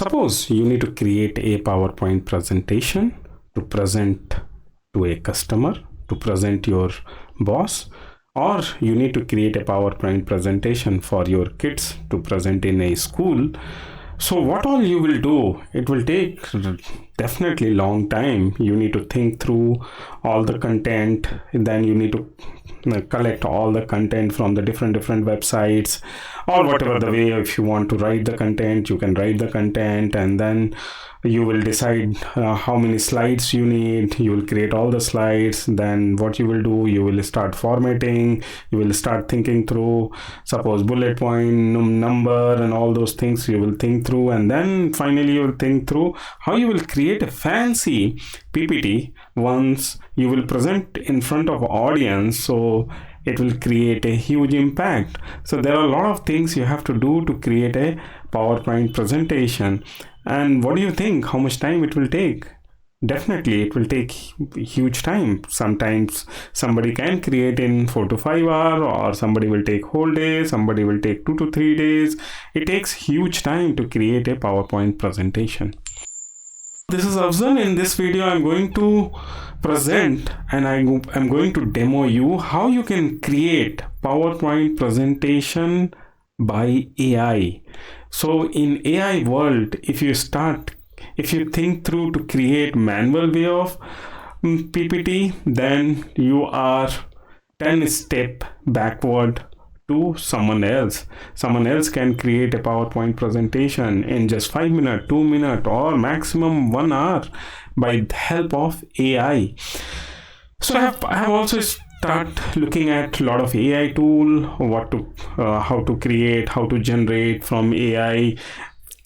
Suppose you need to create a PowerPoint presentation to present to a customer, to present your boss, or you need to create a PowerPoint presentation for your kids to present in a school. So what all you will do, it will take definitely long time. You need to think through all the content, and then you need to collect all the content from the different websites, or whatever the way. If you want to write the content, you can write the content, and then you will decide how many slides you need. You will create all the slides. Then what you will do, you will start formatting, you will start thinking through, suppose bullet point, number, and all those things you will think through. And then finally you will think through how you will create a fancy PPT once you will present in front of audience, so it will create a huge impact. So there are a lot of things you have to do to create a PowerPoint presentation. And what do you think? How much time it will take? Definitely, it will take huge time. Sometimes somebody can create in 4 to 5 hours, or somebody will take whole day, somebody will take 2 to 3 days. It takes huge time to create a PowerPoint presentation. This is Afzal. In this video, I'm going to present and I'm going to demo you how you can create PowerPoint presentation by AI. So in AI world, if you think through to create manual way of PPT, then you are 10 step backward to someone else. Someone else can create a PowerPoint presentation in just 5 minutes, 2 minutes, or maximum 1 hour by the help of AI. So I have also start looking at a lot of AI tool, how to create, how to generate from AI.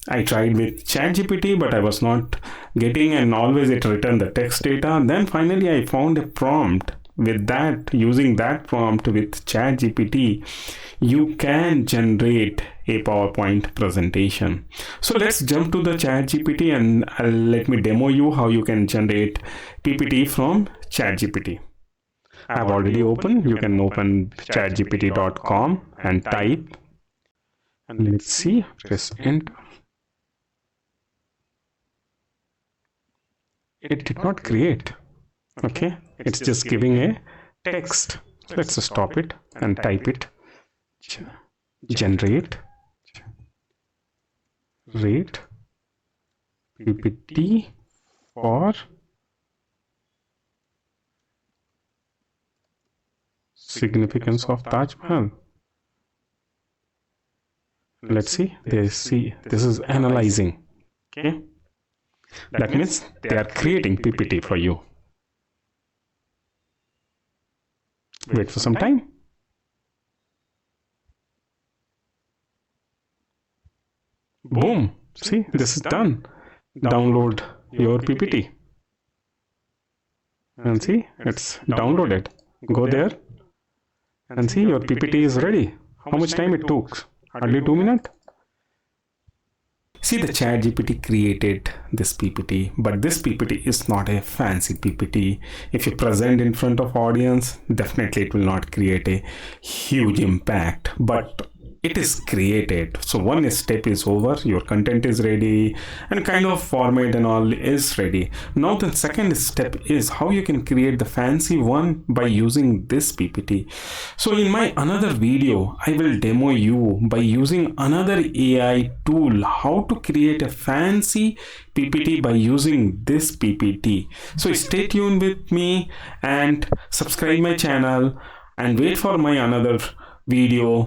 I tried with ChatGPT, but I was not getting, and always it returned the text data. Then finally I found a prompt. With that, using that prompt with ChatGPT, you can generate a PowerPoint presentation. So let's jump to the ChatGPT and let me demo you how you can generate PPT from ChatGPT. I have already opened. You can open chatgpt.com and type, and let's see, press enter. It did not create. Okay, it's just giving a text. Let's stop it and type it. Generate rate PPT for significance of Taj Mahal. Let's see. This is analyzing. Okay, that means they are creating PPT for you. Wait for some time. Boom. See, this is done. Download your PPT. And see, it's downloaded. Go there and see, your PPT is ready. How much time it took? Hardly 2 minutes. See, the ChatGPT created this PPT, but this PPT is not a fancy PPT. If you present in front of audience, definitely it will not create a huge impact, but it is created. So one step is over, your content is ready, and kind of format and all is ready. Now the second step is how you can create the fancy one by using this PPT. So in my another video, I will demo you by using another AI tool how to create a fancy PPT by using this PPT. So stay tuned with me and subscribe my channel and wait for my another video.